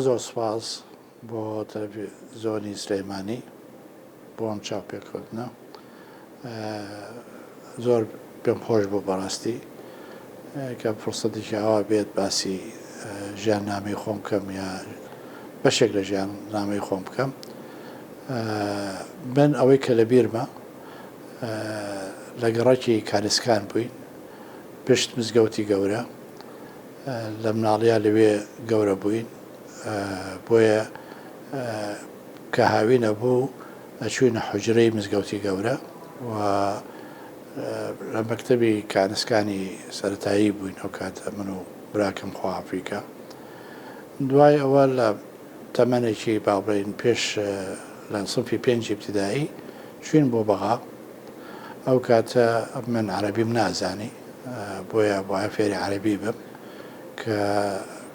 زۆر سوپاس بۆ تەلەڤیزۆنی سلێمانی بۆ ئەم چاوپێککەوتنە. زۆر پێم خۆش بوو بەڕاستی کە فرسەتێکی ئاوا بێت باسی ژیاننامەی خۆم بکەم یا بەشێک لە ژیاننامەی خۆم بکەم. من ئەوەی کە لە بیرمە لە گەڕەکی کارسکان بووین پشت مزگەوتی گەورە لە مناڵیا لەوێ گەورە بووین، بۆیە کە هاوی نەبوو ئەچووینە حوجرەی مزگەوتی گەورە و لە مەکتەبی کانسکانی سەرەتایی بووین ئەو کاتە من و براکەم خواحافریکە. دوای ئەوە لە تەمەنێکی باڵێن پێش لە سنفی پێنجی ابتیدایی چوین بۆ بەغا. ئەو کاتە من عەرەبیم نازانی، بۆیە وایە فێری عەرەبی بم کە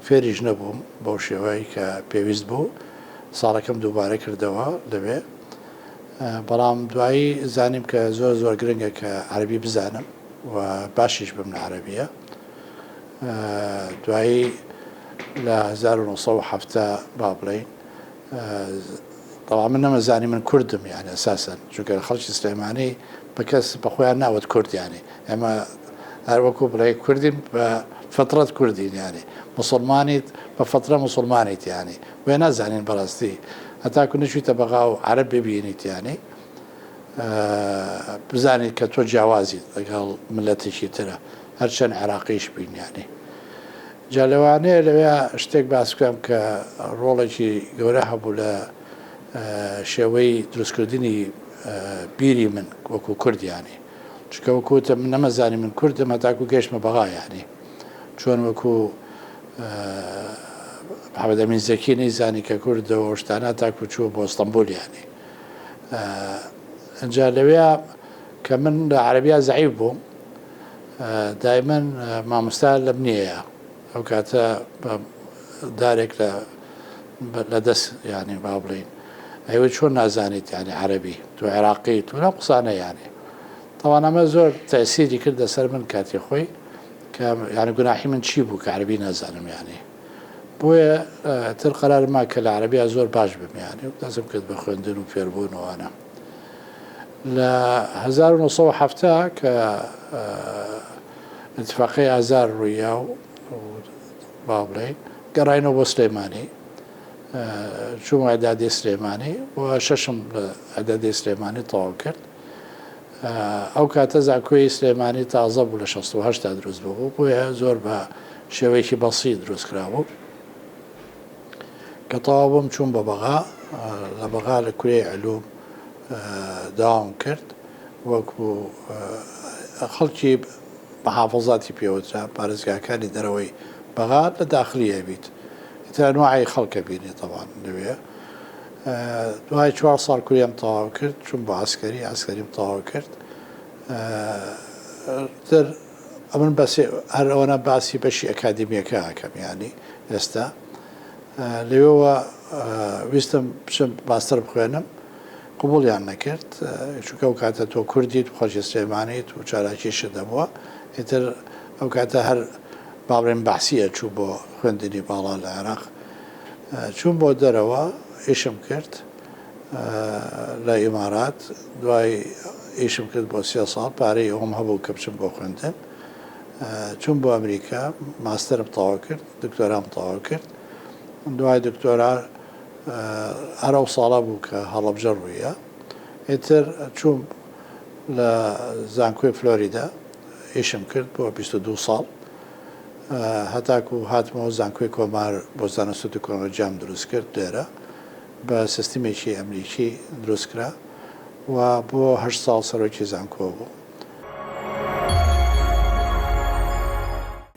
فێریش نەبووم بەو شێوەیە کە پێویست بوو. ساڵەکەم دووبارە کردەوە لەوێ، بەڵام دوایی زانیم کە زۆر گرنگە کە عەرەبی بزانم و باشیش بم لە عەرەبیە. دوایی لە 1970 با بڵێین بەڵام من نەمەزانی من کوردم، یعنی ئەساسەن چونکە خەڵکی سلێمانی بە کەس بە خۆیان ناوت کورد، یعنی ئێمە هەر وەکو بڵێ کوردین بە فەترەت کوردین، یعنی مسلمانیت بە فەترە مسلمانیت، یعنی وێ نازانین بەڕاستی هەتاکو نەچوویتە بەغا و عەرەب ببینیت، یعنی بزانیت کە تۆ جیاوازیت لەگەڵ ملەتێکی ترە هەرچەند عێراقیش بین. یعنی جا لەوانەیە لەوێ شتێک باس بکەم کە ڕۆڵێکی گەورە هەبوو لە شێوەی دروستکردنی بیری من وەکو کوردیانی، چکە وەکوتە من نەمەزانی من کوردم هەتاکو گەشتمە بەغا، یعنی چۆن وەکو محەممەد ئەمین زەکی نەیزانی کە کوردەوە شتانە تاکو چووە بۆ ئەستەمبول. یعنی ئەجا لەوێ کە من لە عەرەبیا زەعیف بووم، دایمەن مامۆستا لەم نییە ئەو کاتە دارێک لە دەست، یعنی با بڵین ئەوە چۆن نازانیت یعنی عەرەبی تۆ عێراقی تو لەم قسانە، یعنی تەواو ئەمە زۆر تەسیری کردە سەر من کاتی خۆی کە یعنی گوناحی من چی بوو کە عەرەبی نازانم. یعنی بۆیە تر قەرارما کە لە عەرەبیا زۆر باش بم، یعنی دەستم کرد بە خوێندن و فێربوونەوەوانە. لە 1970 کە ئەتفاقی ئازار ڕووییا و با بڵێین گەڕاینەوە بۆ سلێمانی، چوومە ئەعدادی سلێمانی و شەشم لە ئەعدادی سلێمانی تەواو کرد. ئەو کاتە زانکۆی سلێمانی تازە بوو، لە 68 تا دروست بوو، بۆیە زۆر بە شێوەیەکی بەسیط دروست کرابوو. کە تەواو بووم چوون بە بەغا، لە بەغا لە کورێی علوم داوام کرد وەکو خەڵکی محافەزاتی پێوترا پارێزگاکانی دەرەوەی بەغا لە داخلیە بیت تا نوعی خەڵکە بینی تەوان لەوێ. دوای 4 ساڵ کوریام تەواو کرد، چوون بۆ ئاسکەریم تەواو کرد. تر ئەمن بەس هەر ئەوەنە باسی بەشی ئەکادمیەکە ئەکەم، یعنی ئێستا لەوێەوە ویستم بچم ماستەر بخوێنم، قبوڵیان نەکرد چونکە ئەو کاتە تۆ کوردیت و خەڵکی سلێمانیت و چالاکیشت دەبووە. ئیتر ئەو کاتە هەر باڵێن بەحسیە چوو بۆ خوێندنی باڵا لە عێراق. چوون بۆ دەرەوە ئیشم کرد لە ئیمارات، دوای ئیشم کرد بۆ 3 ساڵ، پارەی ئەوم هەبوو کە بچم بۆ خوێندن. چوون بۆ ئەمریکا، ماستەرم تەواو کرد، دکتۆرام تەواو کرد. دوای دکتۆرا هەر ئەو ساڵە بوو کە هەڵەبجە ڕوویە. ئیتر چوون لە زانکۆی فلۆریدا ئیشم کرد بۆ 22 ساڵ، هەتاکو هاتمەوە زانکۆی کۆمار بۆ زانست و کۆمەرجام دروست کرد لێرە بە سیستمێکی ئەمریکی دروست کرا و بۆ 8 ساڵ سەرۆکی زانکۆ بوو.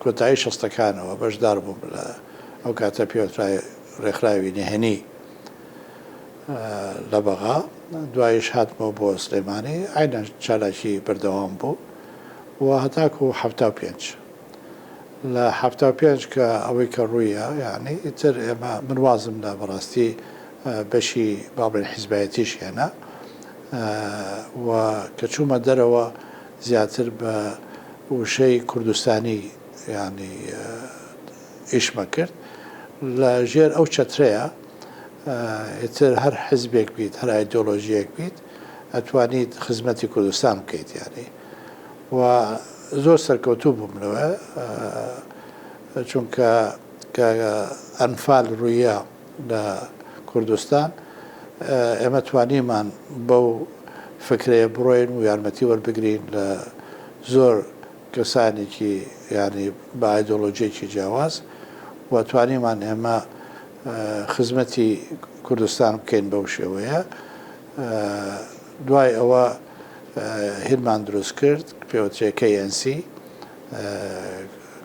کۆتایی 60ەکانەوە بەشدار بووم لە ئەو کاتە پێوترای ڕێکخراوی نهێنی لە بەغا. دوایش هاتمەوە بۆ سلێمانی، عینەن چالاکی بەردەوام بوو و هەتاکو 75 لە 75 کە ئەوەی کە ڕوویە، یعنی ئیتر ئێمە من وازم لە بەڕاستی بەشی باڵێن حیزبایەتیش هێنا و کە چوومە دەرەوە زیاتر بە وشەی کوردستانی یعنی ئیشمە کرد لە ژێر ئەو چەترەیە ئیتر هەر حزبێک بیت هەر ئایدۆلۆژیەک بیت ئەتوانیت خزمەتی کوردستان بکەیت یانی و زۆر سەرکەوتوو بووم لەوە چونکە ئەنفال ڕوویە لە کوردستان ئێمە توانیمان بەو فکرەیە بڕۆین و یارمەتی وەربگرین لە زۆر کەسانێکی ینی بە ئایدۆلۆژیەکی جیاواز و توانیمان ئێمە خزمەتی کوردستان بکەین بەو شێوەیە دوای ئەوە هیرمان دروست کرد پێوترێ KNC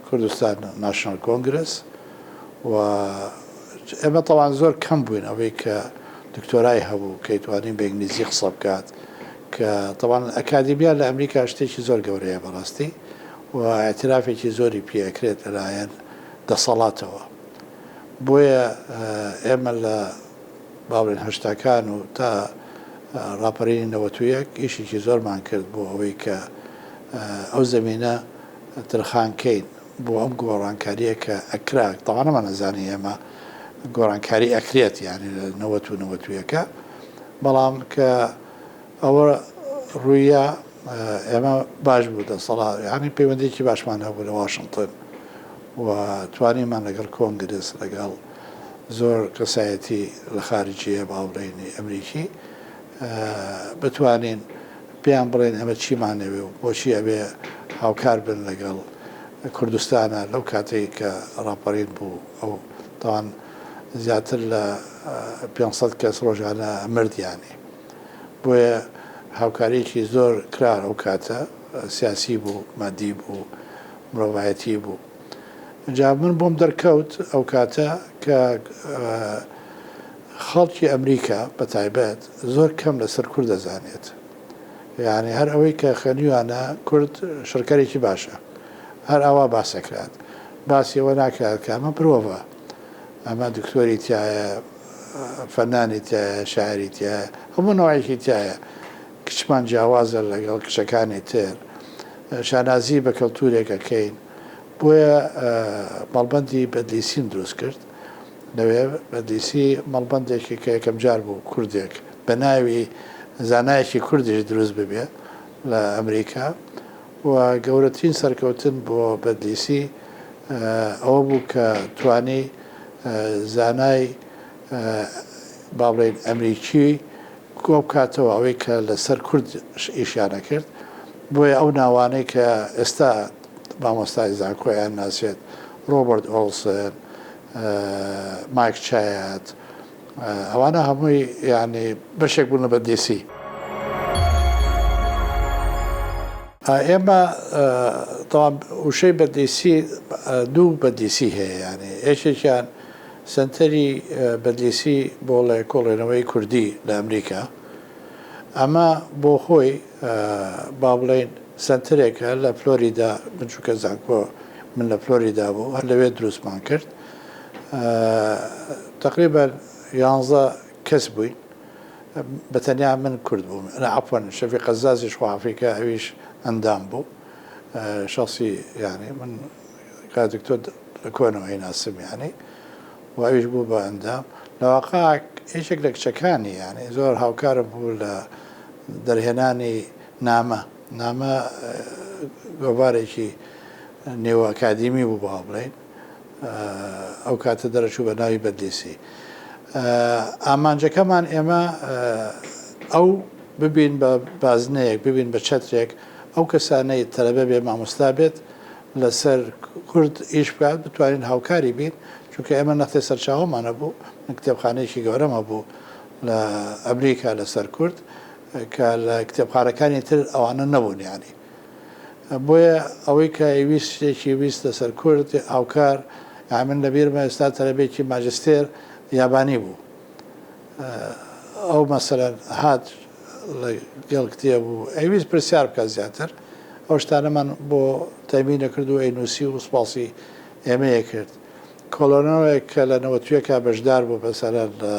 کوردستان ناشنال کۆنگرس و ئێمە تەوان زۆر کەم بووین ئەوەی کە دکتۆرای هەبوو کە توانین بە ئینگلیزی قسە بکات کە تەوان ئەکادیمیا لە ئەمریکا شتێکی زۆر گەورەیە بەڕاستی و ئاعترافێکی زۆری پێکرێت لەلایەن دەسەڵاتەوە بۆیە ئێمە لە باڵێن هەشتاکان و تا ڕاپەڕینی 91 ئیشێکی زۆرمان کرد بۆ ئەوەی کە ئەو زمینە ترخانکەین بۆ ئەم گۆڕانکاریە کە ئەکرا تەوانەمە نەزانی ئێمە گۆڕانکاری ئەکرێت یانی لە 91 بەڵام کە ئەوە ڕوویە ئێمە باش بوو دەسەڵات ینی پەیوەندێکی باشمان هەبوو لە واشنگتن و توانیمان لەگەڵ کۆنگرس لەگەڵ زۆر کەسایەتی لە خارجیە باوڕێنی ئەمریکی بتوانین پێیان بڵێن ئەمە چیمانەوێ و بۆچی ئەبێ هاوکار بن لەگەڵ کوردستانە لەو کاتێک کە ڕاپەڕین بوو ئەو تاوان زیاتر لە 500 کەس ڕۆژانە مردیانی بۆیە هاوکاریکی زۆر کرار ئەو کاتە سیاسی بوو مادی بوو مرۆڤایەتی بوو جا من بۆم دەرکەوت ئەو کاتە کە خەڵکی ئەمریکا بە تایبەت زۆر کەم لەسەر کورد دەزانێت یعنی هەر ئەوەی کە خەنیوانە کورد شڕکەرێکی باشە هەر ئەوە باسەکرات باسی ئەوە ناکات کە ئەمە مرۆڤە ئەمە دکتۆری تایە فەنانی تایە شاعری تایە هەموو نەوەیەکی تایە کچمان جیاوازە لەگەڵ کچەکانی تر شانازی بە کەلتورێکەکەین بۆیە مەڵبەندی بەدلیسیم دروست کرد لەوێ بەدلیسی مەڵبەندێکی کە یەکەم جار بوو کوردێک بە ناوی زانایەکی کوردیش دروست ببێ لە ئەمریکا و گەورەترین سەرکەوتن بۆ بەدلیسی ئەوە بوو کە توانی زانای با بڵێن ئەمریکی کۆ بکاتەوە ئەوەی کە لەسەر کورد ئیشیانە کرد بۆیە ئەو ناوانەی کە ئێستا مامۆستای زانکۆیان ناسێت ڕۆبرت ئۆڵسن مایک چایەت ئەوانە هەمووی یعنی بەشێک بوون لە بەدلیسی ئێمە وشەی بەدلیسی دوو بەدلیسی هەیە ینی یەکێکیان سنتەری بەدلیسی بۆ لە کۆڵێنەوەی کوردی لە ئەمریکا ئەمە بۆ خۆی با بڵێن سنتەرێکە لە فلۆریدا بچووکە زانکۆ من لە فلۆریدا بوو هەر لەوێ دروستمان کرد تقریبا 11 کەس بووین بەتەنیا من کورد بووم عەفوەن شەفیق قەزازیش خواحافیکە ئەویش ئەندام بوو شخصی ینی من دکتۆر لە کۆنەوەی ناسم ینی و ئەویش بوو بە ئەندام لەواقع هیچێک لە کچەکانی ینی زۆر هاوکارم بوو لە دەرهێنانی نامە گۆڤارێکی نێوە ئەکادیمی بوو با بڵێن ئەو کاتە دەرەچوو بە ناوی بەدلیسی ئامانجەکەمان ئێمە ئەو ببین بە بازنەیەک ببین بە چەترێک ئەو کەسانەی تەلەبە بێ مامۆستا بێت لەسەر کورد ئیش بکات بتوانین هاوکاری بین چونکە ئێمە نەختی سەرچاوەمانە بوو کتێبخانەیەکی گەورەمە بوو لە ئەمریکا لەسەر کورد کە لە کتێبخانەکانی تر ئەوانە نەبوون ینی بۆیە ئەوەی کە ویست شتێکی ویست لەسەر کورد هاوکار من لەبیرمە ئێستا تەلەبێکی ماجستێر یابانی بوو ئەو مەسەلەن هات لەگەڵ کتێب بوو ئەویست پرسیار بکە زیاتر ئەو شتانەمان بۆ تەمین نەکرد و ئەینوسی و سوپاسی ئێمەیە کرد کۆلۆنەوەیەک کە لە 91 بەشدار بوو بەسەرەن لە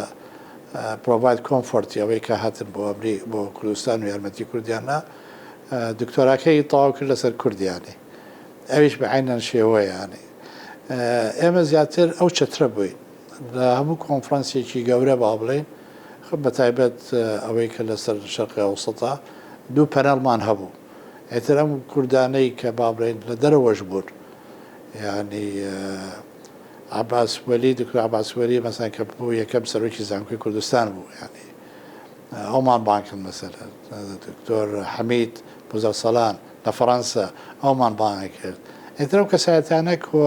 پرۆڤاید کۆمفۆرتی ئەوەی کە هاتن بۆ کوردستان و یارمەتی کوردیانە دکتۆراکەی تەواو کرد لەسەر کوردیانی ئەویش بەعینەن شێوەیانی ئێمە زیاتر ئەو چەترە بووین لە هەموو کۆنفرانسێکی گەورە با بڵێن بەتایبەت ئەوەی کە لەسەر شەرقی ئەوسەتا دوو پەنەڵمان هەبوو ئێتر ئەم کوردانەی کە با بڵێن لە دەرەوەش بوون ینی عباس وەلی دکتۆر عباس وەلی مەسەڵەن کە بوو یەکەم سەرۆکی زانکۆی کوردستان بوو ینی ئەومان بانکن مەسەلەن دکتۆر حەمید بوزەرسەلان لە فەڕەنسا ئەومان بانگ کرد ئێتر ئەو کەسایەتانە کۆ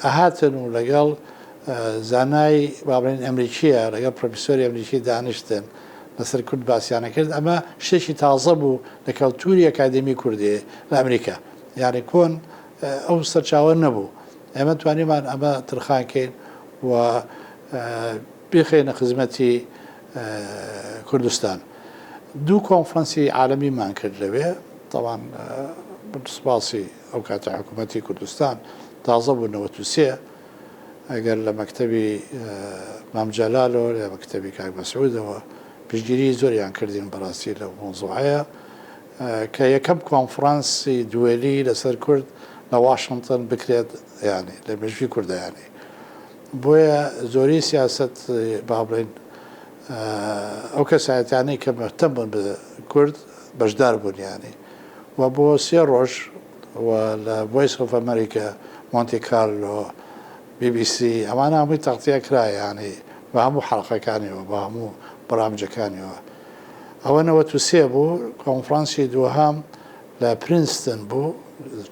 ئەهاتن و لەگەڵ زانای با بڵێن ئەمریکیە لەگەڵ پرۆفیسۆری ئەمریکی دانیشتن لەسەر کورد باسییانە کرد ئەمە شتێکی تازە بوو لە کەڵتوری ئەکادمی کوردی لە ئەمریکا یعنی کۆن ئەو سەرچاوە نەبوو ئێمە توانیمان ئەمە ترخانکەین و بخێنە خزمەتی کوردستان دوو کۆنفرەنسی عالەمیمان کرد لەوێ طبعاً سپاسی ئەو کاتە حکوومەتی کوردستان تازە بوو 93 ئەگەر لە مەکتەبی مام جەلالەوە لە مەکتەبی کاک مەسعودەوە پشتگیری زۆریان کردین بەڕاستی لە مۆزوعەیە کە یەکەم کۆنفرانسی دوێلی لەسەر کورد لە واشنگتن بکرێت ینی لە مێژووی کوردایانی بۆیە زۆری سیاست با بڵێن ئەو کەسایەتیانەی کە مەهتەم بوون بە کورد بەشدار بوون ینی و بۆ 3 ڕۆژ و لە ڤۆیس ئۆف ئەمریکا مۆنتی کارلۆ BBC ئەمانە هەمووی تەغتیە کرا ینی بە هەموو حەڵقەکانیەوە بە هەموو بەرامجەکانیەوە ئەوە 93 بوو کۆنفرانسی دووهەم لە پرینستن بوو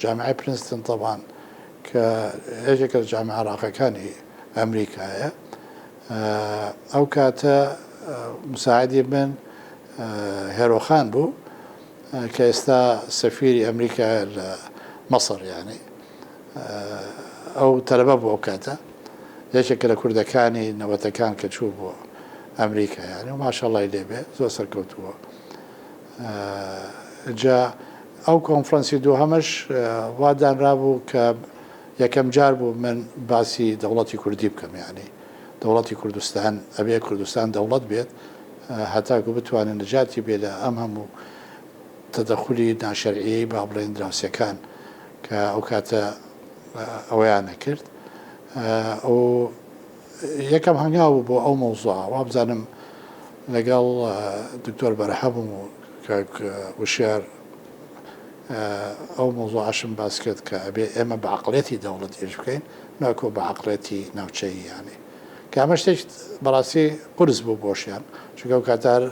جامعای پرینستن طبعاً کە هێزێکە لە جامعە عراقەکانی ئەمریکایە ئەو کاتە مساعدی من هێرۆخان بوو کە ئێستا سەفیری ئەمریکا لە مەسڕ ینی ئەو تەلەبە بوو ئەو کاتە یەکێکە لە کوردەکانی نەوەتەکان کە چوو بۆ ئەمریکا ینی و ماشەڵای لێبێ زۆر سەرکەوتووە جا ئەو کۆنفرەنسی دووهەمەش وادانرابوو کە یەکەم جار بوو من باسی دەوڵەتی کوردی بکەم ینی دەوڵەتی کوردستان ئەبێ کوردستان دەوڵەت بێت هەتاکو بتوانێت نەجاتی بێ لە ئەم هەموو تەدەخولی ناشەرعی با بڵێن دراوسەکان کە ئەو کاتە ئەوەیان نەکرد ئەو یەکەم هەنگاو بۆ ئەو مەوزوع وابزانم لەگەڵ دکتۆر بەرهەبووم و وشیار ئەو مۆزوعشم باس کرد کە ئەبێ ئێمە بە عەقڵێتی دەوڵەت ئێش بکەین ناکۆ بە عەقڵێتی ناوچەیی ینی کە ئەمە شتێک بەڕاستی قورس بوو بۆشیان چونکە ئەو کاتار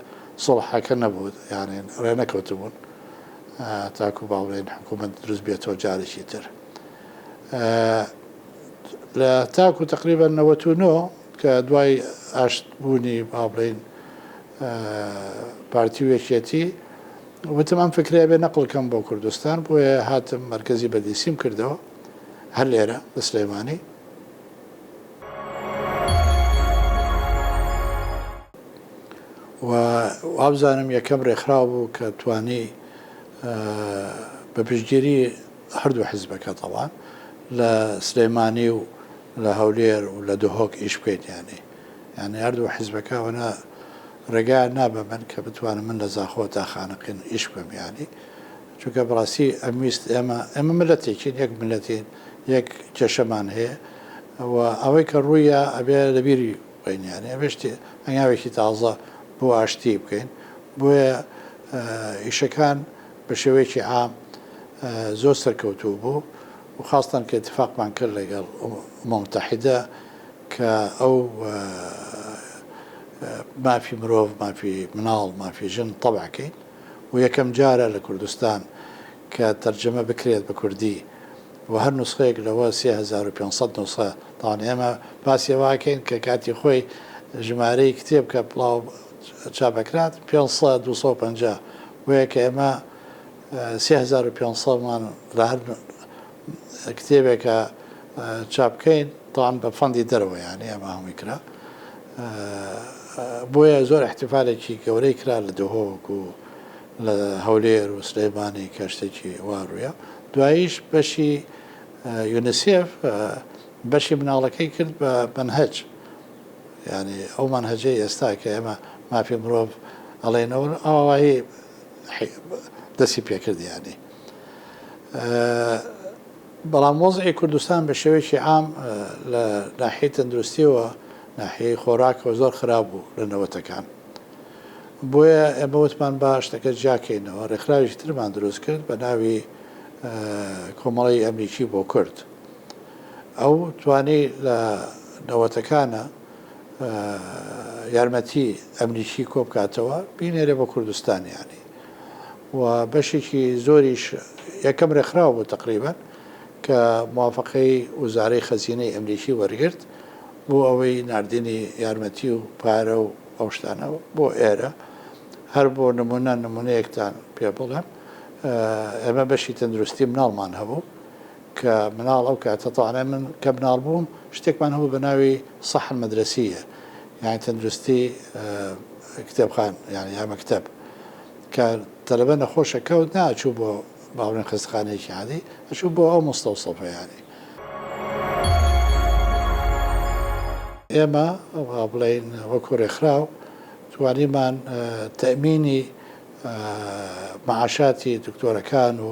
سڵحەکە نەبوو یانێ ڕێ نەکەوتبوون تاکو باڵێن حکوومەت دروست بێتەوە جارێکی تر لە تاکو تقریبا 99 کە دوای ئاشتبوونی با بڵێن پارتی وێکێتی وتم ئەم فکرەیە بێ نەقڵکەم بۆ کوردستان بۆیە هاتم مەرکەزی بەدیسیم کردەوە هەر لێرە لە سلێمانی و وابزانم یەکەم ڕێکخراو بوو کە توانی بە پشتگیری هەردوو حیزبەکە تەڵان لە سلێمانی و لە هەولێر و لە دهۆک ئیش بکەیت یانی هەردوو حیزبەکەوەنە ڕێگای نابە من کە بتوانم من لە زاخۆ تا خانەقین ئیش بکەم ینی چونکە بەڕاستی ئەمویست ئێمە ملەتێکین یەک ملەتین یەک کێشەمان هەیە و ئەوەی کە ڕوویە ئەبێ لەبیری بینیانی ئەبێشتی ئەنگاوێکی تازە بۆ ئاشتی بکەین بۆیە ئیشەکان بە شێوەیەکی عام زۆر سەرکەوتوو بوو و خاستان کە اتفاقمان کرد لەگەڵ متحیدە کە ئەو مافی مرۆڤ مافی مناڵ مافی ژن تەبعکەین و یەکەم جارە لە کوردستان کە تەرجەمە بکرێت بە کوردی و هەر نوسخەیەک لەوە 3500 نوسخە تاوان ئێمە باسی واکەین کە کاتی خۆی ژمارەی کتێب کە بڵاو چاپەکرات 250 وەیە کە ئێمە 3500مان لە هەر کتێبێکە چاپکەین تاوان بە فەندی دەرەوە یانی ئەمە هەمووی کرا بۆیە زۆر احتیفالێکی گەورەی کرا لە دهۆک و لە هەولێر و سلێمانی کە شتێکی واڕوویە دواییش بەشی یونیسێف بەشی مناڵەکەی کرد بە منهەج ینی ئەو منهەجەی ئێستا کە ئێمە مافی مرۆڤ ئەڵێنەوە ئەوایی دەستی پێکرد ینی بەڵام وەزعی کوردستان بە شێوەیەکی عام لە ناحیەی تەندروستیەوە ناحیەی خۆراکەوە زۆر خراپ بوو لە نەوەتەکان بۆیە ئێمە وتمان با شتەکە جیاکەینەوە ڕێکخراوێکی ترمان دروست کرد بە ناوی کۆمەڵی ئەمریکی بۆ کورد ئەو توانەی لە نەوەتەکانە یارمەتی ئەمریکی کۆ بکاتەوە بینێرێ بە کوردستان یانی و بەشێکی زۆریش یەکەم ڕێکخراو بوو تقریبا کە موافقەی وزارەی خەزینەی ئەمریکی وەرگرت بۆ ئەوەی نردنی یارمەتی و پارە و ئەو شتانە بۆ ئێرە هەر بۆ نمونەیەکتان پێ بڵێم ئەمە بەشی تەندروستی مناڵمان هەبوو کە مناڵ ئەو کاتە تاانە من کە مناڵ بووم شتێکمان هەبوو بە ناوی سەحن مەدرسیە یانی تەندروستی کتێبخان یانی یا مەکتەب کە تەلەبە نەخۆشە کەوت ناچوو بۆ باڵێن خستخانەیەکی عادی ئەچوو بۆ ئەو مستەوسەفەیانی ئێمە بڵین وەکو ڕێکخراو توانیمان تەمینی معاشاتی دکتۆرەکان و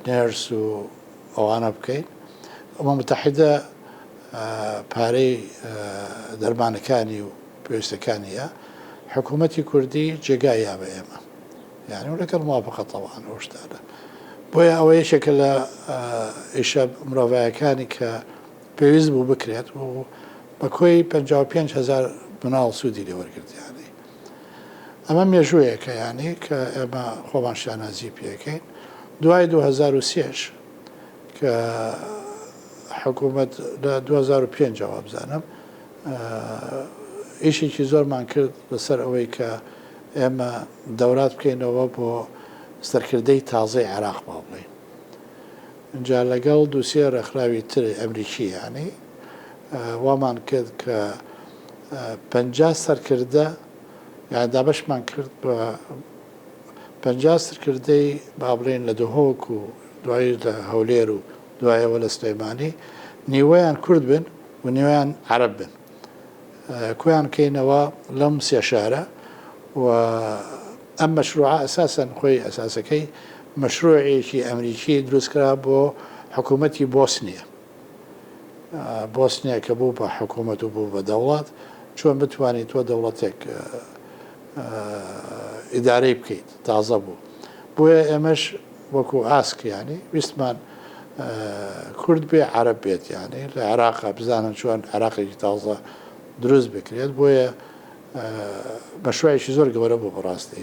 نێرس و ئەوانە بکەین ئەمە متحیدە پارەی دەرمانەکانی و پێویستەکانیە حکوومەتی کوردی جێگایە بە ئێمە یعنی و لەگەڵ موافقە تەواان ئەو شتانە بۆیە ئەوە یەکێکە لە ئیشە مرۆڤایەکانی کە پێویست بوو بکرێت و بە کۆی 55,000 مناڵ سوودی لێ وەرگرتیانی ئەمە مێژوویەکە ینی کە ئێمە خۆمان شانازی پێەکەین دوای 2023 کە حکوومەت لە 2005 جواب بزانم ئیشێکی زۆرمان کرد لەسەر ئەوەی کە ئێمە دەورات بکەینەوە بۆ سەرکردەی تازەی عێراق با بڵێن اینجا لەگەڵ دووسێ ڕێکخراوی تر ئەمریکی ینی وامان کرد کە 50 سەرکردە یان دابشمان کرد بە 50 سەرکردەی با بڵێن لە دهۆک و دوایی لە هەولێر و دوایەوە لە سلەیمانی نیوەیان کورد بن و نیوەیان عەرەب بن کویان کەینەوە لەم سێ شارە و ئەم مەشروعە ئەساسەن خۆی ئەساسەکەی مەشروعێکی ئەمریکی دروستکرا بۆ حکوومەتی بۆسنیە بۆسنیا کە بوو بە حکوومەت و بوو بە دەوڵات چۆن بتوانیت تۆ دەوڵەتێک ئیدارەی بکەیت تازە بوو بۆیە ئێمەش وەکو ئاسکیانی ویستمان کورد بێ عەرەب بێت یانی لە عێراقا بزانن چۆن عێراقێکی تازە دروست بکرێت بۆیە مەشروعێکی زۆر گەورە بوو بەڕاستی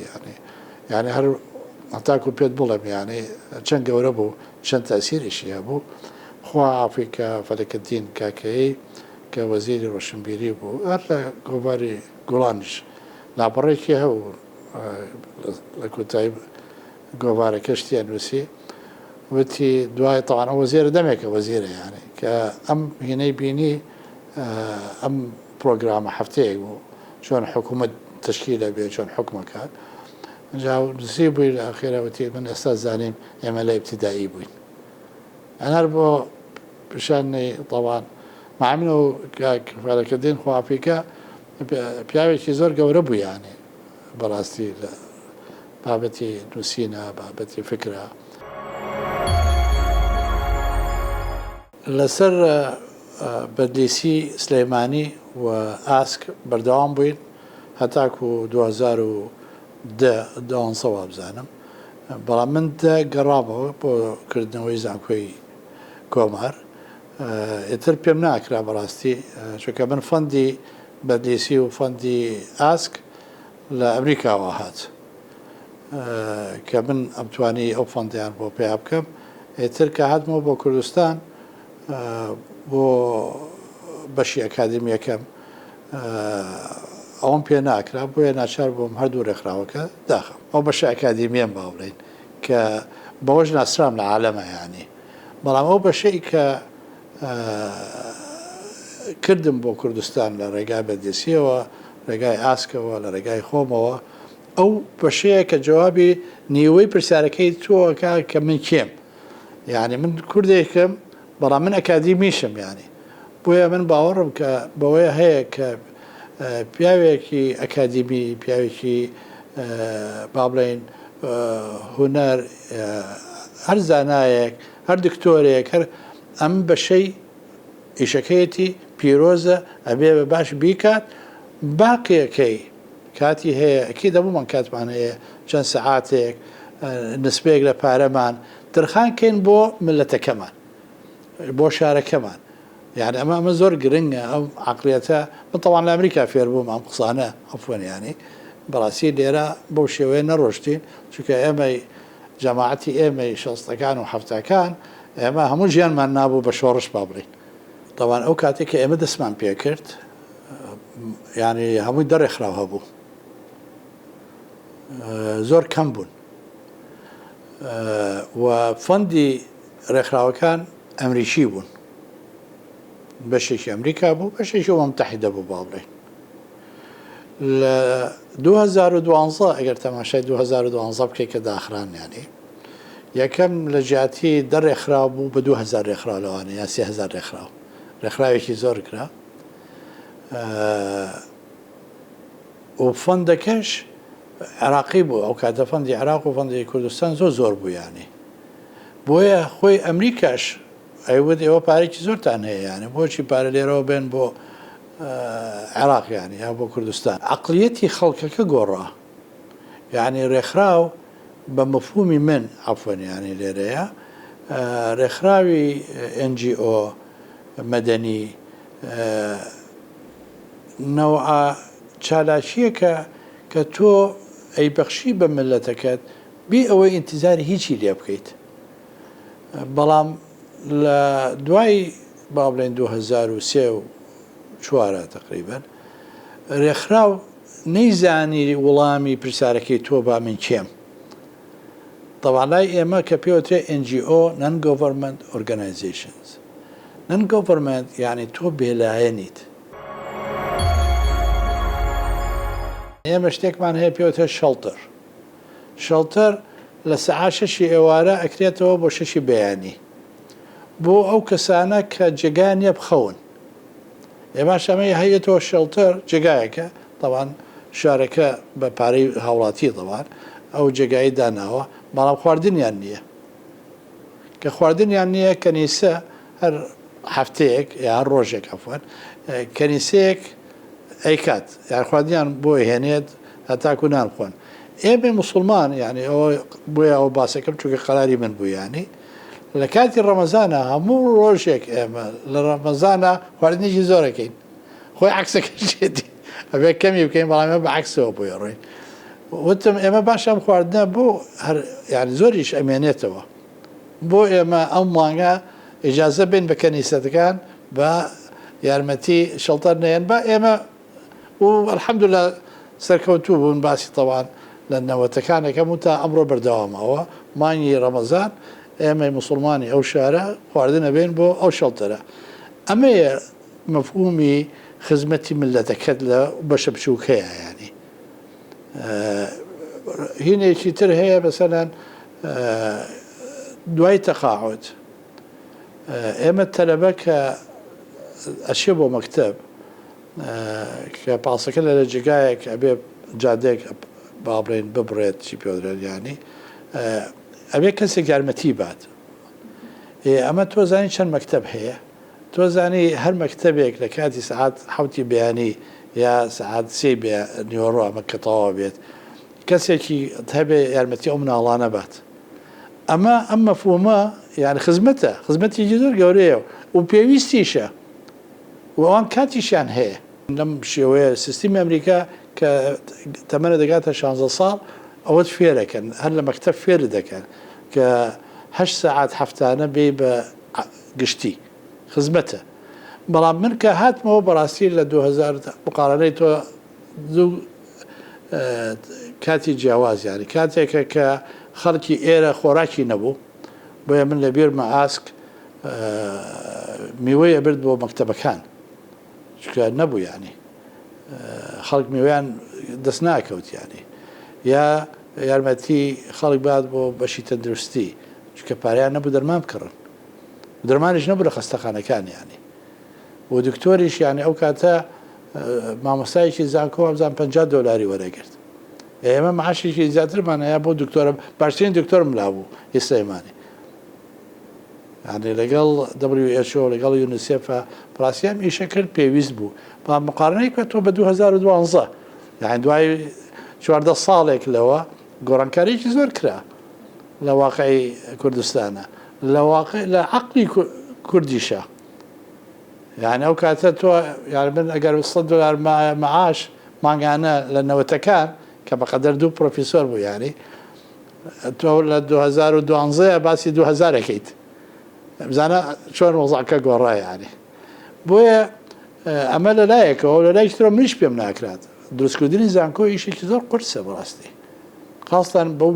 یانی هەر هەتاکو پێت بڵێم یانی چەند گەورە بوو چەند تاسیریشی هەبوو خوا ئافریکا فەلەکەدین کاکەیی کە وەزیری ڕۆشنبیری بوو هەر لە گۆڤاری گوڵانیش لاپەڕێکی هەبوو لە کۆتایی گۆڤارەکە شتیان نووسی وتی دوای تاوانە وەزیرە دەمێکە وەزیرە یانی کە ئەم هینەی بینی ئەم پرۆگرامە هەفتەیەک بوو چۆن حکوومەت تشکیلە بێ چۆن حکومەکات جا نووسی بووی لە ئەخێرەوەتی من ئێستا زانیم ئێمە لە ئیبتیدایی بووین ئەنەر بۆ پیشانەی تەوان معاملە و فەلەکەدین خواپیکە پیاوێکی زۆر گەورە بوو یانی بەڕاستی لە بابەتی نووسینە بابەتی فکرە لەسەر بەردیسی سلەیمانی و ئاسک بەردەوام بووین هەتاکو 2010 بزانم بەڵام من گەڕامەوە بۆ کردنەوەی زانکۆی کۆمار ئێتر پێم ناکرا بەڕاستی چونکە من فەندی بەردیسی و فەندی ئاسک لە ئەمریکاوە هات کە من ئەمتوانی ئەو فەندیان بۆ پێیا بکەم ئێتر کە هاتمەوە بۆ کوردستان بۆ بەشی ئەکادمیەکەم ئەوم پێ ناکرا بۆیە ناچار بۆم هەردوو ڕێکخراوەکە داخم ئەو بەشە ئەکادمیەم با بڵێن کە بەوەش ناسرام لە عالەمە یانی بەڵام ئەو بەشەی کە کردم بۆ کوردستان لە ڕێگای بەردیسیەوە ڕێگای ئاسکەوە لە ڕێگای خۆمەوە ئەو بەشەیە کە جوابی نیوەی پرسیارەکەی تۆکە کە من کێم یعنی من کوردێکم بەڵام من ئەکادیمیشم ینی بۆیە من باوەڕم کە بەوەیە هەیە کە پیاوێکی ئەکادیمی پیاوێکی با بڵێن هونەر هەر زانایەک هەر دکتۆرێک هەر ئەم بەشەی ئیشەکەیەتی پیرۆزە ئەبێ بە باش بیکات باقیەکەی کاتی هەیە ئەکی دەبوومان کاتمان هەیە چەند سەعاتێک نسبەیەک لە پارەمان ترخانکەین بۆ ملەتەکەمان بۆ شارەکەمان يعني ئەمە زۆر گرنگە ئەو عقلێتە من طبعا لە ئەمریکا فێر بووم ئەم قسانە عەفوەن یانی بەڕاستی لێرە بەو شێوەیە نەڕۆشتین چونکە ئێمەی جەماعەتی ئێمەی شەستەکان و هەفتەکان ئێمە هەموو ژیانمان نابوو بە شۆڕش با بڵین طبعا ئەو کاتێک کە ئێمە دەستمان پێ کرد يعني هەمووی دەڕێکخراو هەبوو زۆر کەم بوون و فەندی ڕێکخراوەکان ئەمریکی بوون بەشێکی ئەمریکا بوو بەشێکی متحیدە بوو با بڵێین لە 2012 ئەگەر تەماشای 2012 بکەیت کە داخران یانی یەکەم لە جیاتی دە ڕێکخراو بوو بە 2000 ڕێکخراو لەوانە یا 3000 ڕێکخراو ڕێکخراوێکی زۆر کرا و فەندەکەش عراقی بوو ئەو کاتە فەندی عراق و فەندی کوردستان زۆر بوو یانی بۆیە خۆی ئەمریکاش ئەیوت ئێوە پارێکی زۆرتان هەیە یانە بۆچی پارە لێرەوە بێن بۆ عێراق یانی یا بۆ کوردستان عەقڵیەتی خەڵکەکە گۆڕا یعنی ڕێکخراو بە مەفهومی من عەفوەن یانی لێرەیە ڕێکخراوی NGO مەدەنی نەوعە چالاکیەکە کە تۆ ئەیبەخشی بە ملەتەکەت بێ ئەوەی ئینتیزاری هیچی لێ بکەیت بەڵام لە دوای با بڵێن 2003 و 4 تقریبا ڕێکخراو نەیزانی وەڵامی پرسیارەکەی تۆ با من کێم طبعا لای ئێمە کە پێوترێ NGO Non-Government Organizations Non-Government یعنی تۆ بێلایەنیت ئێمە شتێکمان هەیە پێوترێ شەڵتەر لە سەعات 6 ئێوارە ئەکرێتەوە بۆ 6 بەیانی بۆ ئەو کەسانە کە جێگانیە بخەون ئێمەش ئەمەی هەیەتەوە شەڵتەر جێگایەکە طبعاً شارەکە بە پارەی هاوڵاتی دەوان ئەو جێگایی داناوە بەڵام خواردنیان نییە کە خواردنیان نییە کەنیسە هەر هەفتەیەک یا هەر ڕۆژێک عەفوەن کەنیسەیەک ئەیکات یان خواردنیان بۆ هێنێت هەتاکو نان بخۆن ئێمە موسڵمان یعنی ئەوە بۆیە ئەو باسەکەم چونکە قەراری من بوو یانی لە کاتی ڕەمەزانە هەموو ڕۆژێک ئێمە لە ڕەمەزانە خواردنێکی زۆرەکەین خۆی عەکسەکەشێتی ئەبێ کەمی بکەین بەڵام ئێمە بە عەکسەوە بۆی ڕۆین وتم ئێمە باشە ئەم خواردنە بۆ هەر یعنی زۆریش ئەمێنێتەوە بۆ ئێمە ئەم مانگە ئیجازە بین بە کەنیسەتەکان بە یارمەتی شەڵتەر نێن بە ئێمە و الحەمدولillah سەرکەوتوو بوون باسی تەوان لە نەوەتەکانێکەم و تا ئەمڕۆ بەردەوامەوە مانگی ڕەمەزان ئێمەی موسڵمانی ئەو شارە خواردنە بێن بۆ ئەو شەڵتەرە ئەمەیە مەفهومی خزمەتی ملەتەکەت لە بەشە بچووکەیە ینی هینێکی تر هەیە بەسەلەن دوای تەقاعود ئێمە تەلەبە کە ئەچێ بۆ مەکتەب کە پاسەکە لە جێگایەک ئەبێ جادێک با بڵێن ببڕێت چی پێدرێت ینی ئەبێ کەسێک یارمەتی بات ئەمە تۆ زانی چەند مەکتەب هەیە تۆ زانی هەر مەکتەبێک لە کاتی سەعات حوتی بەیانی یا سەعات 3 نیوەڕۆ ئەمە کە تەواو بێت کەسێکی هەبێ یارمەتی ئەو مناڵانە بات ئەمە ئەم مەفهومە یعنی خزمەتێکی زۆر گەورەیە و پێویستیشە و ئەوان کاتیشیان هەیە لەم شێوەیە سیستمی ئەمریکا کە تەمەنە دەگاتە 16 ساڵ ئەوەت فێرەکەن هەر لە مەکتەب فێر دەکەن کە 8 ساعات هەفتانە بێ بە گشتی خزمەتە بەڵام من کە هاتمەوە بەڕاستی لە 2000 مقارنەی تۆ دوو کاتی جیاواز یانی کاتێکە کە خەڵکی ئێرە خۆراکی نەبوو بۆیە من لە بیرمە ئاسک میوەی ئەبرد بۆ مەکتەبەکان چکە نەبوو ینی خەڵک میوەیان دەست ناکەوت ینی یا یارمەتی خەڵک بات بۆ بەشی تەندروستی چکە پاریان نەبوو دەرمان بکڕن دەرمانیش نەبوو لە خەستەخانەکان ینی بۆ دکتۆریش یانی ئەو کاتە مامۆستایەکی زانکۆ ئەمزان $50 وەرەگرت ئێمە معاشێکی زیاترمان هەیە بۆ دکتۆرم باشترین دکتۆرم لا بوو ئێستایمانی يعني لەگەڵ WHO لەگەڵ یونیسێف پراسیام ئیشەکرد پێویست بوو با مقارنەی کە تۆ بە 2012 یعنی دوای 14 ساڵێک لەوە گۆڕانکاریی زۆر کرا لە واقعی کوردستانە لە عەقلی کوردیشە يعني ئەو کاتە تۆ یعنی من ئەگەر $100 مەعاش مانگانە لە نەوەتەکان کە بەقەدەر 2 پرۆفیسۆر بوو یعنی تۆ لە 2012 باسی 2000 دەکەیت بزانە چۆن وەزعەکە گۆڕا یعنی بۆیە ئەمە لەلایەکەوە لەلای ترۆ منیش پێم ناکرات دروستکردنی زانکۆ ئیشێکی زۆر قورسە بەڕاستی خاستان بەو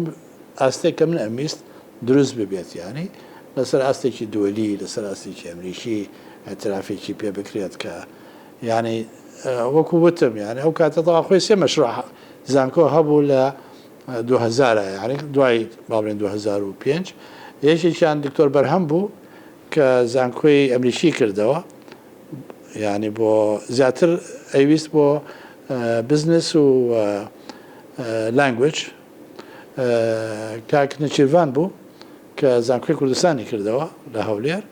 ئاستێک کە من ئەمیست دروست ببێت یعنی لەسەر ئاستێکی دووەلی لەسەر ئاستێکی ئەمریکی اعترافێکی پێ بکرێت کە یعنی وەکو وتم یعنی ئەو کاتە تەوا خۆی سێ مەشروع زانکۆ هەبوو لە 2000 یعنی دوای باڵێن 2005 یەکێکیان دکتۆر بەرهەم بوو کە زانکۆی ئەمریکی کردەوە یعنی بۆ زیاتر ئەویست بۆ بزنس و لانگوێج کاک نەچیروان بوو کە زانکۆی کوردستانی کردەوە لە هەولێر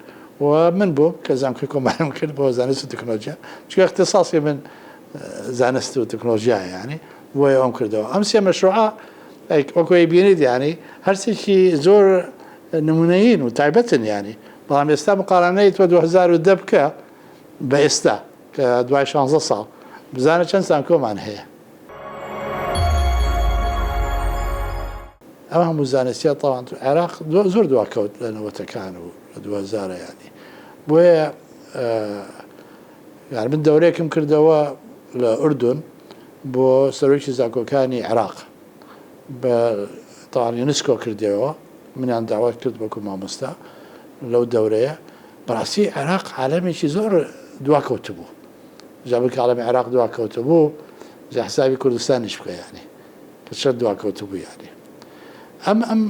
و من بوو کە زانکۆی کۆمارم کرد بۆ زانست و تەکنۆلۆژیا چونکە اختصاصی من زانست و تەکنۆلۆژیا یعنی بۆیە ئەوم کردەوە ئەم سێ مەشروعە وەکو بینیت یعنی هەرچێکی زۆر نمونەیین و تایبەتن یعنی بەڵام ئێستا مقارنەی تۆ 2010 بکە بە ئێستا کە دوای 16 ساڵ بزانە چەند زانکۆمان هەیە ئەمە هەموو زانستیە تاوان عێراق زۆر دواکەوت لە نەوەتەکان و لە 2000 ینی بۆیە یان من دەورێکم کردەوە لە ئوردون بۆ سەرۆکی زانکۆکانی عێراق بە تاوان یونسکۆ کردەوە منیان داوات کرد بەکو مامۆستا لەو دەورەیە بەڕاستی عێراق عالەمێکی زۆر دواکەوت بوو جابک عالەمی عێراق دواکەوت بوو جا حسابی کوردستانیش بکە یعنی کە چەند دواکەوت بوو یعنی ئەم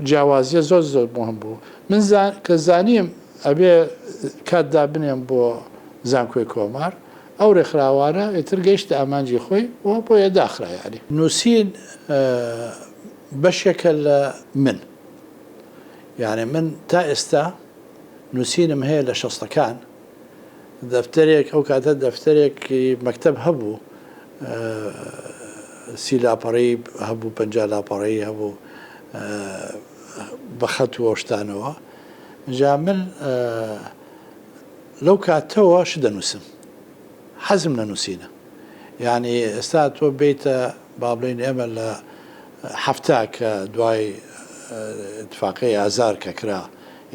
جیاوازیە زۆر زۆر مهم بوو من کە زانیم ئەبێ کات دابنێم بۆ زانکۆی کۆمار ئەو ڕێکخراوانە ئیتر گەیشتە ئامانجی خۆی و بۆیە داخرا یعنی نووسین بەشێکە لە من یعنی من تا ئێستا نووسینم هەیە لە شەستەکان دەفتەرێک ئەو کاتە دەفتەرێکی مەکتەب هەبوو سی لاپەڕی هەبوو 50 لاپەڕی هەبوو بە خەت و ئۆشتانەوە جا من لەو کاتەوە ش دەنووسم حەزم لە نووسینە یعنی ئێستا تۆ بیتە با بڵێن ئێمە لە هەفتا کە دوای اتفاقی ئازار کە کرا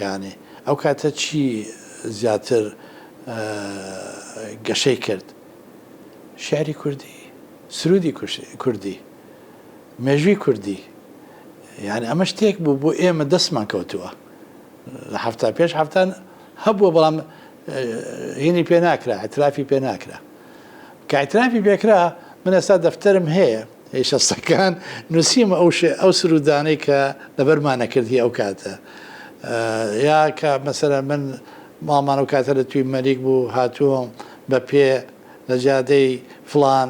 یعنی ئەو کاتە چی زیاتر گەشەی کرد شعری کوردی سرودی کوردی مێژووی کوردی یعنی ئەمە شتێک بوو بۆ ئێمە دەستمان کەوتووە لە هەفتا پێش هەفتان هەبووە بەڵام هینی پێ ناکرا ئەترافی پێ ناکرا کە ئەترافی پێکرا من ئێستا دەفتەرم هەیە شەستەکان نووسیمە ئەو سرودانەی کە لەبەرمانەکردی ئەو کاتە یا کە مەسەلەن من ماڵمان ئەو کاتە لە توی مەریک بوو هاتووم بە پێ لە جادەی فڵان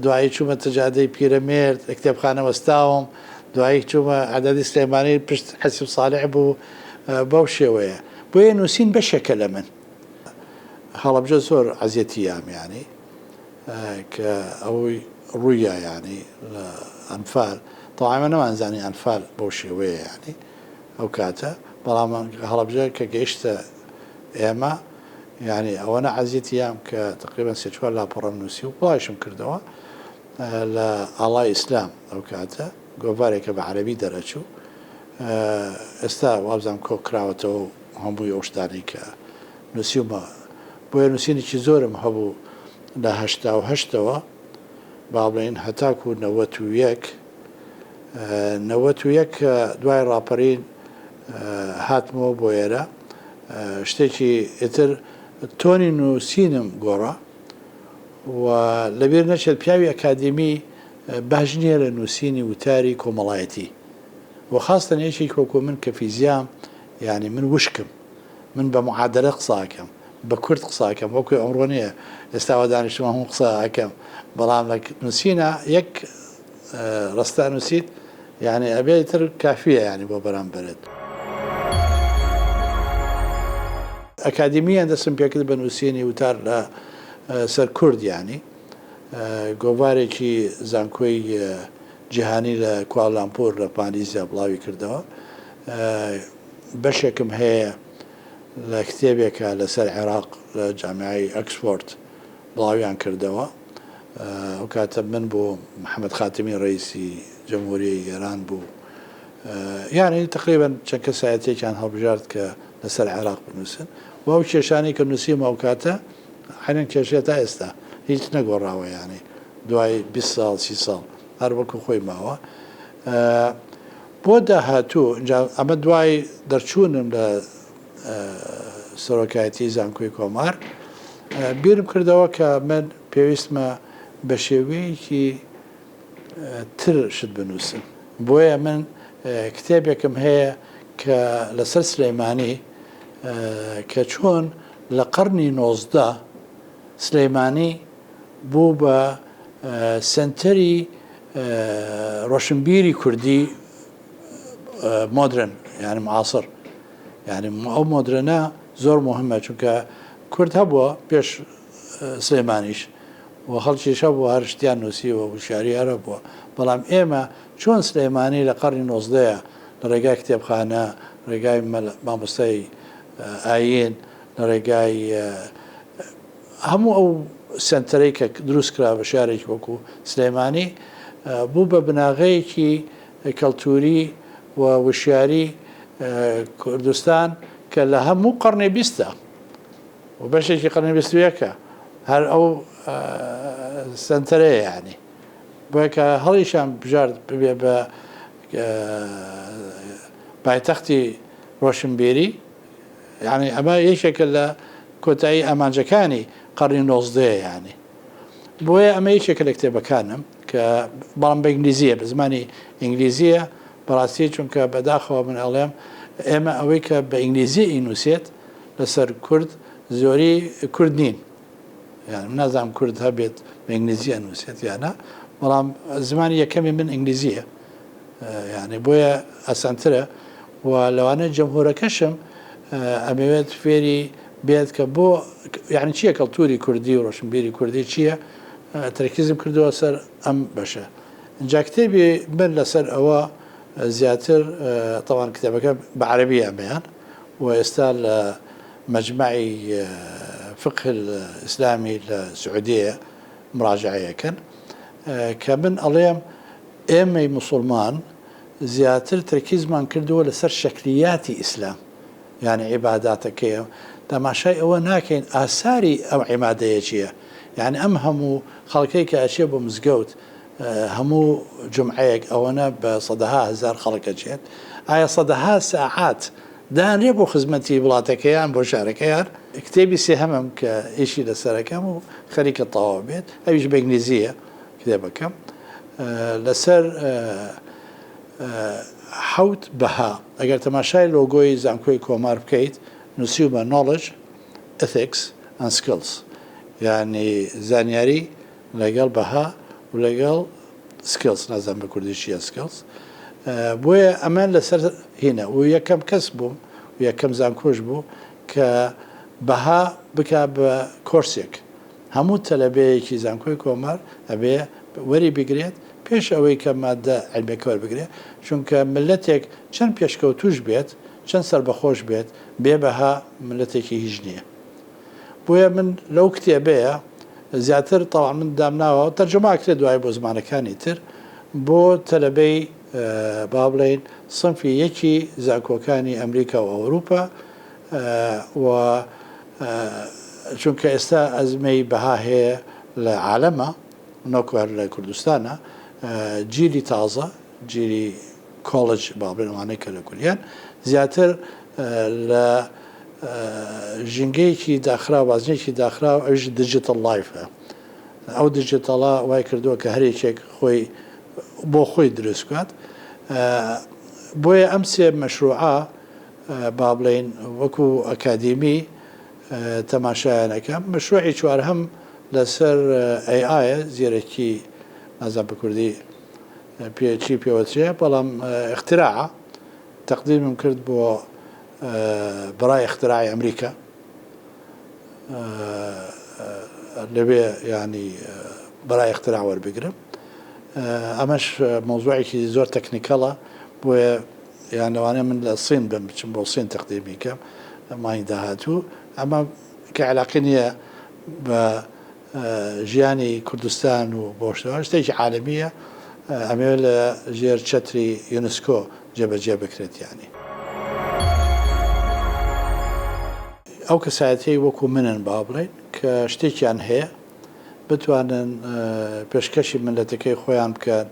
دوایی چوومە تەجادەی پیرەمێرد لە کتێبخانە وەستاوم دوایی چوومە عەدەدی سلێمانی پشت حەسیب ساڵح بوو بەو شێوەیە بۆیە نووسین بەشێکە لە من هەڵەبجە زۆر عەزیەتیام یعنی کە ئەوەی ڕوویە یعنی لە ئەنفال تەواوی نەمانزانی ئەنفال بەو شێوەیە یعنی ئەو کاتە بەڵام هەڵەبجە کە گەیشتە ئێمە یعنی ئەوەنە عەزیەتیام کە تقریبا 3-4 لاپەڕەم نووسی و پڵایشم کردەوە لە ئاڵای ئیسلام ئەو کاتە گۆڤارێکە بە عەرەبی دەرەچوو ئێستا وابزانام کۆ کراوەتەوە هەمووی ئەو شتانی کە نووسیومە بۆیە نووسینێکی زۆرم هەبوو لە 1970ەوە با بڵێن هەتاکو 91 دوای ڕاپەڕین هاتمەوە بۆ ئێرە شتێکی ئێتر تۆنی نووسینم گۆڕە و لەبیر نەچێت پیاوی ئەکادمی باش نییە لە نووسینی وتاری کۆمەڵایەتی و خاستن یەکێک وەکو من کە فیزیام یعنی من وشکم من بە معادلە قساکەم بە کورد قساکەم وەکوی ئەمڕۆ نییە ئێستاوە دانیشتوان هەموو قساکەم بەڵام لە نووسینە یەک ڕستە نووسیت یعنی ئەبێتر کافیە یعنی بۆ بەرامبەرت ئەکادمیان دەستم پێکرد بە نووسینی وتار لە سەر کورد یعنی گۆڤارێکی زانکۆی جیهانی لە کوالالامپۆر لە پاریزیا بڵاوی کردەوە بەشێکم هەیە لە کتێبێکە لەسەر عێراق لە جامیعەی ئەکسفۆرد بڵاویان کردەوە ئەو کاتە من بۆ محەممەد خاتمی ڕئیسی جەمهوریەی ئێران بوو یعنی تقریبا چەند کەسایەتێکیان هەڵبژارد کە لەسەر عێراق بنووسن و ئەو کێشانەی کە نووسیمە ئەو کاتە حەنێن کێشێت تا ئێستا هیچ نەگۆڕاوە یعنی دوای 20 ساڵ 30 ساڵ هەر وەکو خۆی ماوە بۆ داهاتوو ئەمە دوای دەرچوونم لە سەرۆکایەتی زانکۆی کۆمار بیرم کردەوە کە من پێویستمە بە شێوەیەکی تر شت بنووسم بۆیە من کتێبێکم هەیە کە لەسەر سلەیمانی کە چۆن لە قەرنی 19 سلەیمانی بوو بە سنتەری ڕۆشنبیری کوردی مۆدرن یعنی معاصر یعنی ئەو مۆدرنە زۆر مهمە چونکە کورد هەبووە پێش سلەیمانیش و خەڵکیشە بوو هەر شتیان نووسیوە وشاری هەرە بووە بەڵام ئێمە چۆن سلەیمانی لە قەرنی 19 لە ڕێگای کتێبخانە ڕێگای مامۆستای ئاین لە ڕێگای هەموو ئەو سنتەرەی کە دروست کرا بە شارێکی وەکو سلەیمانی بوو بە بناغەیەکی کەڵتوری و وشیاری کوردستان کە لە هەموو قەرنی 20 و بەشێکی قەرنی 21 هەر ئەو سنتەرەیە یعنی بۆیە کە هەڵیشان بژارد ببێ بە پایتەختی ڕۆشنبیری یعنی ئەمە یەکێکە لە کۆتایی ئامانجەکانی قەرنی 19 یعنی بۆیە ئەمە یەکێکە لە کتێبەکانم کە بەڵام بە ئینگلیزیە بە زمانی ئینگلیزیە بەڕاستی چونکە بەداخەوە من ئەڵێم ئێمە ئەوەی کە بە ئینگلیزی ئینووسێت لەسەر کورد زۆری کورد نین یعنی نازانم کورد هەبێت بە ئینگلیزی ئەنووسێت یانە بەڵام زمانی یەکەمی من ئینگلیزیە یعنی بۆیە ئەسانترە و لەوانە جەمهورەکەشم ئەمەوێت فێری بێت کە بۆ یعنی چییە کەڵتوری کوردی و ڕۆشنبیری کوردی چییە تەرکیزم کردووە سەر ئەم بەشە اینجا کتێبی من لەسەر ئەوە زیاتر تەوان کتێبەکە بە عەرەبی ئەمەیان و ئێستا لە مەجمەعی فقه الئیسلامی لە سعودیە مراجعەیەکەن کە من ئەڵێم ئێمەی موسڵمان زیاتر تەرکیزمان کردووە لەسەر شەکلیاتی ئیسلام یعنی عیباداتەکەیە تەماشای ئەوە ناکەین ئاساری ئەو عیبادەیە چییە یعنی ئەم هەموو خەڵکەی کە ئەچێ بۆ مزگەوت هەموو جمعەیەک ئەوەنە بە سەدەها هەزار خەڵکە چێت ئایا سەدەها ساعات دانرێ بۆ خزمەتی وڵاتەکەیان بۆ شارەکەیان کتێبی سێهەمم کە ئیشی لەسەرەکەم و خەریکە تەواو بێت ئەویش بە ئینگلیزیە کتێبەکەم لەسەر حەوت بەها ئەگەر تەماشای لۆگۆی زانکۆی کۆمار بکەیت نووسیومە knowledge ethics and skills یعنی زانیاری لەگەڵ بەها و لەگەڵ skills نازان بە کوردی چیە skills بۆیە ئەمان لەسەر هینە و یەکەم کەس بووم و یەکەم زانکۆش بوو کە بەها بکا بە کۆرسێک هەموو تەلەبەیەکی زانکۆی کۆمار ئەبێ وەری بگرێت پێش ئەوەی کە مادە عیلمەکە وەربگرێت چونکە ملەتێک چەند پێشکەوتوش بێت چەند سەربەخۆش بێت بێبەها ملەتێکی هیچ نییە بۆیە من لەو کتێبەیە زیاتر تەواو من دامناوە تەرجەما کرێت دوای بۆ زمانەکانی تر بۆ تەلەبەی با بڵێن سنفی یەکی زانکۆکانی ئەمریکا و ئەوروپا و چونکە ئێستا ئەزمەی بەها هەیە لە عالەمە نەکوار لە کوردستانە جیلی تازە جیلی کۆڵج با بڵێنوانەی کە لە کوریان زیاتر لە ژینگەیەکی داخرا وازنێکی داخرا و ئەوش دیجیتال لایفە ئەو دیجیتاڵە وای کردووە کە هەرێکێک خۆی بۆ خۆی دروست بکات بۆیە ئەم سێ مەشروعە با بڵێن وەکو ئەکادیمی تەماشایانەکەم مەشروعی چوارهەم لەسەر AI زیرەکی نازان بە کوردی چی پێوەچێ بەڵام اختراع تەقدیمم کرد بۆ بەڕای اختراعی ئەمریکا لەوێ ینی بەرای اختراع وەربگرم ئەمەش مۆزوعێکی زۆر تەکنیکەڵە بۆیە یانەوانێ من لە سین بم بچم بۆ سین تەقدیمی کەم مانگی داهاتوو ئەمە کە علاقی نییە بە ژیانی کوردستان و بۆ شتێکی عالمیە ئەمێ لە ژێر چەتری یونسکۆ جێبەجێ بکرێت ینی ئەو کەسایەتی وەکو منن با بڵێن کە شتێکیان هەیە بتوانن پێشکەشی ملەتەکەی خۆیان بکەن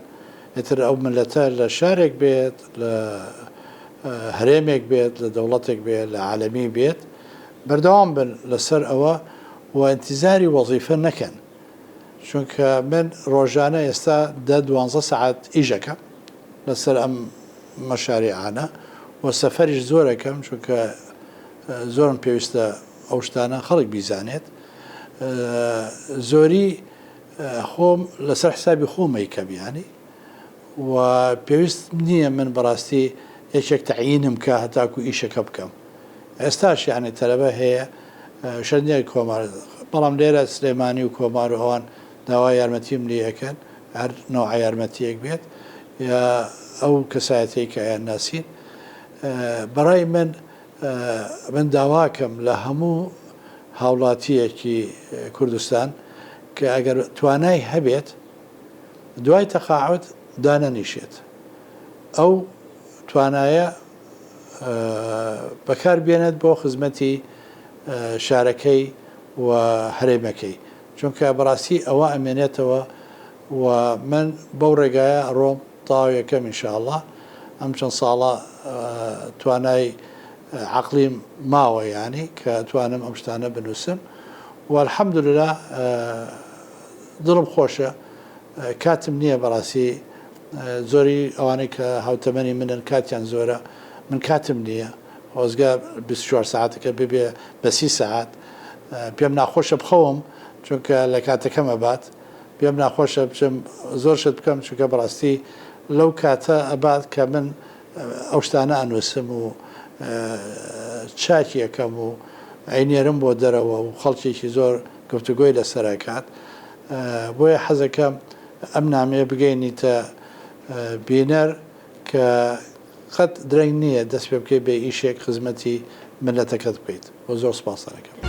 ئێتر ئەو ملەتە لە شارێک بێت لە هەرێمێک بێت لە دەوڵەتێک بێت لە عالەمی بێت بەردەوام بن لەسەر ئەوە و ئینتیزاری وەزیفە نەکەن چونکە من ڕۆژانە ئێستا 12 سعات ئیژەکەم لەسەر ئەم مەشاریعانە و سەفەریش زۆرەکەم چونکە زۆرم پێویستە ئەو شتانە خەڵک بیزانێت زۆری خۆم لەسەر حسابی خۆمەی کەمیانی و پێویست نییە من بەڕاستی یەکێک تەعیینم کە هەتاکو ئیشەکە بکەم ئێستاش یانی تەلەبە هەیە شەندێک کۆمار بەڵام لێرە سلێمانی و کۆمار و ئەوان داوای یارمەتیم لێەکەن هەر نەوع یارمەتیەک بێت یا ئەو کەسایەتی کە یان ناسین بەڕای من داواکەم لە هەموو هاوڵاتیەکی کوردستان کە ئەگەر توانای هەبێت دوای تەقاعد دانەنیشێت ئەو توانایە بەکار بێنێت بۆ خزمەتی شارەکەی و هەرێمەکەی چونکە بەڕاستی ئەوە ئەمێنێتەوە و من بەو ڕێگایە ڕۆم تاو یەکەم ئینشاءڵڵا ئەم چەند ساڵە توانای عقلیم ماوە ینی کە توانم ئەم شتانە بنووسم و الحەمدوللا دڵم خۆشە کاتم نییە بەڕاستی زۆری ئەوانەی کە هاوتەمەنی منن کاتیان زۆرە من کاتم نییە خۆزگە 24 ساعتەکە ببێ بە 30 ساعت پێم ناخۆشە بخەوم چونکە لە کاتەکەمە بات پێم ناخۆشە بچم زۆر شت بکەم چونکە بەڕاستی لەو کاتە ئەبات کە من ئەو شتانە ئەنووسم و چاکی یەکەم و عینێرم بۆ دەرەوە و خەڵکێکی زۆر گفتوگۆی لەسەرکات بۆیە حەزەکەم ئەم نامەیە بگەینیتە بینەر کە قەت درەنگ نییە دەست پێ بکەی بێ ئیشێک خزمەتی ملەتەکەت بکەیت بۆ زۆر سپاس دەکەم.